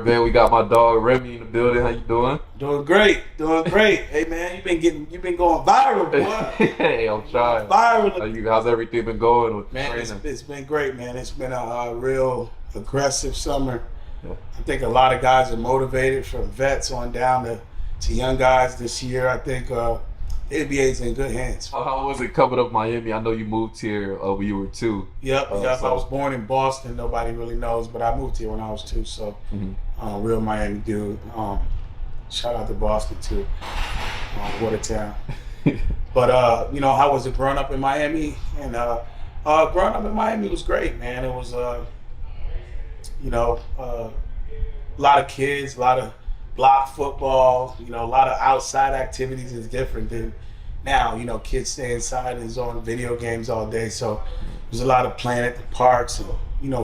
right, man. We got my dog Remy in the building. How you doing? Doing great, doing great. Hey man, you've been going viral, boy. Hey, I'm trying. Viral. How's everything been going with Man, training? it's been great, man. It's been a real aggressive summer. Yeah. I think a lot of guys are motivated, from vets on down to young guys this year. I think the NBA is in good hands. How was it coming up Miami? I know you moved here when you were 2. Yep. So- I was born in Boston. Nobody really knows, but I moved here when I was 2. So, real Miami dude. Shout out to Boston too. What a town. But how was it growing up in Miami? And growing up in Miami was great, man. It was a lot of kids, a lot of block football, a lot of outside activities. Is different than now. Kids stay inside and is on video games all day. So there's a lot of playing at the parks and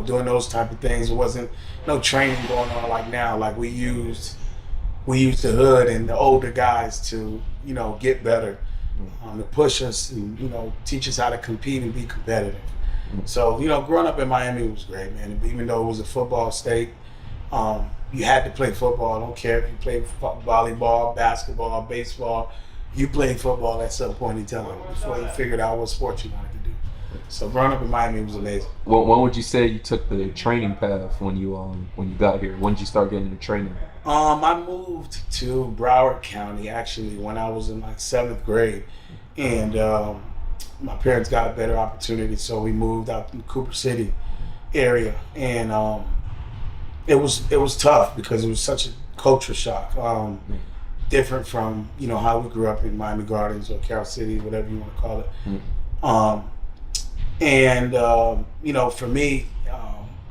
doing those type of things. It wasn't no training going on like now. Like we used the hood and the older guys to get better, to push us and teach us how to compete and be competitive. So growing up in Miami was great, man. Even though it was a football state, you had to play football. I don't care if you played volleyball, basketball, baseball. You played football at some point in time before you figured out what sport you wanted to do. So growing up in Miami was amazing. When would you say you took the training path when you got here? When did you start getting into training? I moved to Broward County actually when I was in like 7th grade, and my parents got a better opportunity, so we moved out in the Cooper City area, and it was tough because it was such a culture shock, different from how we grew up in Miami Gardens or Carol City, whatever you want to call it. For me,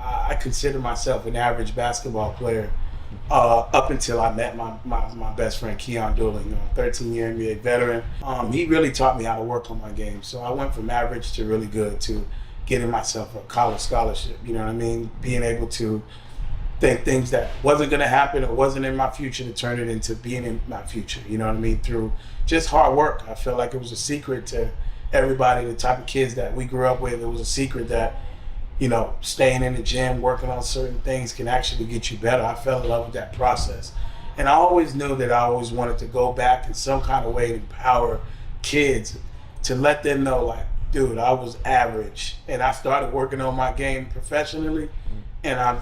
I consider myself an average basketball player up until I met my best friend Keon Dooling, 13-year NBA veteran. He really taught me how to work on my game. So I went from average to really good to getting myself a college scholarship. You know what I mean? Being able to think things that wasn't going to happen or wasn't in my future to turn it into being in my future. You know what I mean? Through just hard work. I feel like it was a secret to everybody, the type of kids that we grew up with. It was a secret that staying in the gym, working on certain things can actually get you better. I fell in love with that process. And I always knew that I always wanted to go back in some kind of way to empower kids, to let them know, like, dude, I was average. And I started working on my game professionally, and I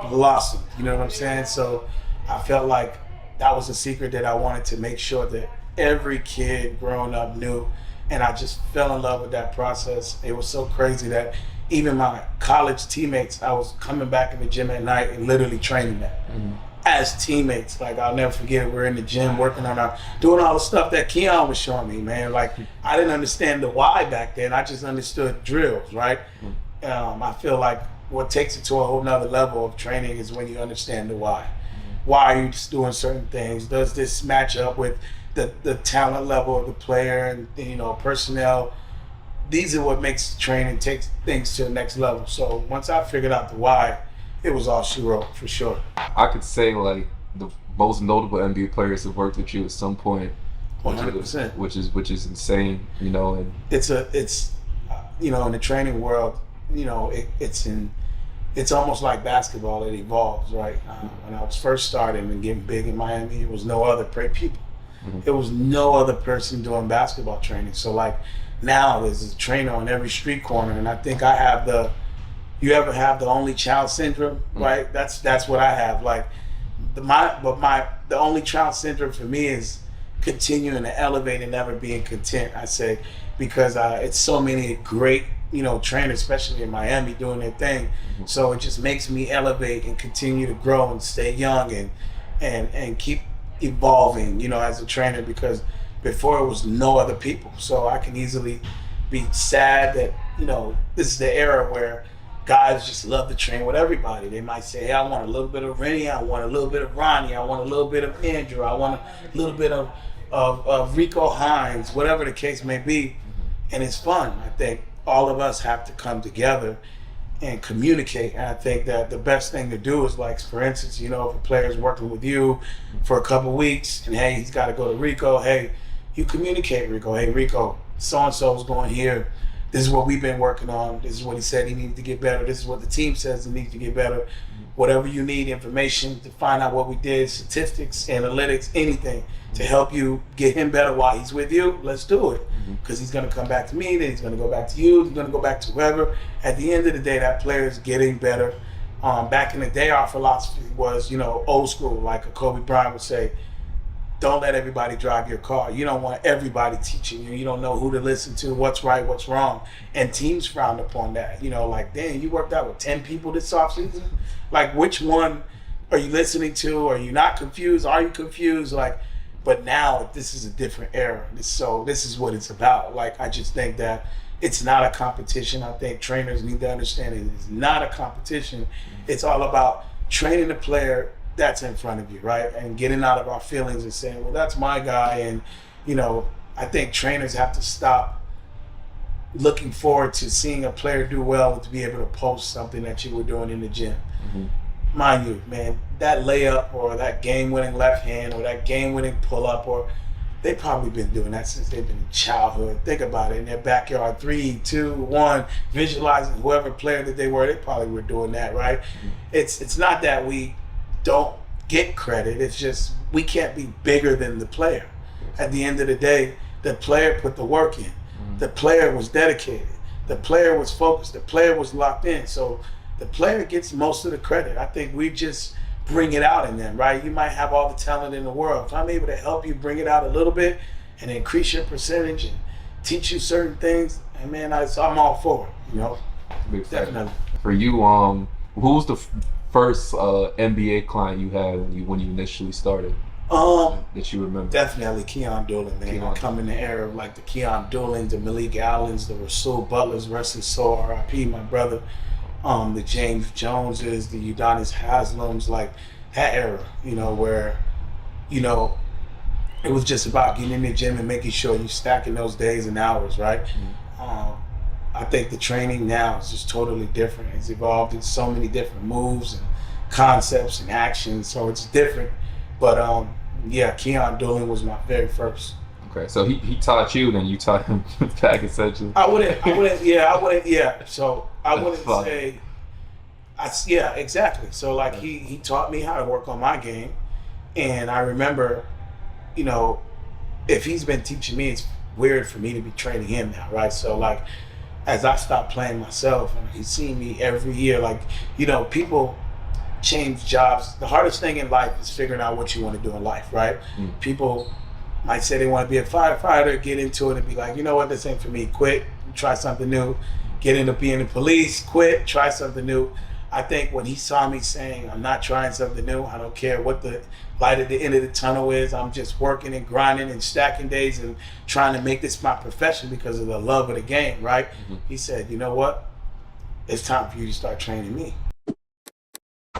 blossomed. You know what I'm saying? So I felt like that was a secret that I wanted to make sure that every kid growing up knew. And I just fell in love with that process. It was so crazy that even my college teammates, I was coming back in the gym at night and literally training them as teammates. Like, I'll never forget, we're in the gym working on doing all the stuff that Keon was showing me, man. Like, I didn't understand the why back then. I just understood drills, right? I feel like what takes it to a whole nother level of training is when you understand the why. Why are you just doing certain things? Does this match up with the talent level of the player and personnel? These are what makes training take things to the next level. So once I figured out the why, it was all she wrote for sure. I could say like the most notable NBA players have worked with you at some point, 100%. which is insane. And It's in the training world, it's almost like basketball. It evolves, right? When I was first starting and getting big in Miami, it was no other people. There was no other person doing basketball training. So like, now there's a trainer on every street corner, and I think I have you ever have the only child syndrome, right? That's what I have. Like the only child syndrome for me is continuing to elevate and never being content, I say, because it's so many great, trainers, especially in Miami, doing their thing. So it just makes me elevate and continue to grow and stay young and keep evolving, as a trainer, because before it was no other people. So I can easily be sad that, this is the era where guys just love to train with everybody. They might say, hey, I want a little bit of Remy, I want a little bit of Ronnie, I want a little bit of Andrew, I want a little bit of Rico Hines, whatever the case may be. And it's fun. I think all of us have to come together and communicate. And I think that the best thing to do is, like, for instance, if a player's working with you for a couple weeks and hey, he's got to go to Rico, hey, you communicate, Rico. Hey, Rico, so-and-so is going here. this is what we've been working on. This is what he said he needed to get better. This is what the team says he needs to get better. Whatever you need, information to find out what we did, statistics, analytics, anything to help you get him better while he's with you, let's do it. Because he's going to come back to me, then he's going to go back to you, he's going to go back to whoever. At the end of the day, that player is getting better. Back in the day, our philosophy was, old school, like a Kobe Bryant would say, don't let everybody drive your car. You don't want everybody teaching you. You don't know who to listen to, what's right, what's wrong. And teams frowned upon that. Like, damn, you worked out with 10 people this offseason? Like, which one are you listening to? Are you not confused? Are you confused? But now this is a different era. So this is what it's about. I just think that it's not a competition. I think trainers need to understand it is not a competition. It's all about training the player that's in front of you, right? And getting out of our feelings and saying, well, that's my guy. And, I think trainers have to stop looking forward to seeing a player do well and to be able to post something that you were doing in the gym. Mind you, man, that layup or that game-winning left hand or that game-winning pull-up, or they've probably been doing that since they've been in childhood. Think about it, in their backyard, 3, 2, 1, visualizing whoever player that they were, they probably were doing that, right? It's not that we don't get credit, it's just we can't be bigger than the player. At the end of the day, the player put the work in. The player was dedicated. The player was focused. The player was locked in. So the player gets most of the credit. I think we just bring it out in them, right? You might have all the talent in the world. If I'm able to help you bring it out a little bit and increase your percentage and teach you certain things, and man, I'm all for it, Definitely. For you, who's the first NBA client you had when you initially started? That you remember? Definitely Keon Dooling, man. I come in the era of the Keon Doolins, the Malik Allens, the Rasul Butlers, rest his soul, R.I.P. my brother. The James Joneses, the Udonis Haslams, that era, where, it was just about getting in the gym and making sure you stacking those days and hours, right? I think the training now is just totally different. It's evolved in so many different moves and concepts and actions, so it's different. But Keon Dooling was my very first. Okay, so he taught you, then you taught him back essentially. I wouldn't. So I wouldn't say. Exactly. So he taught me how to work on my game, and I remember, if he's been teaching me, it's weird for me to be training him now, right? So as I stopped playing myself, and he's seen me every year, people change jobs. The hardest thing in life is figuring out what you want to do in life, right? People might say they want to be a firefighter, get into it and be like, you know what, this ain't for me, quit, try something new. Get into being the police, quit, try something new. I think when he saw me saying, I'm not trying something new, I don't care what the light at the end of the tunnel is, I'm just working and grinding and stacking days and trying to make this my profession because of the love of the game, right? He said, you know what, it's time for you to start training me.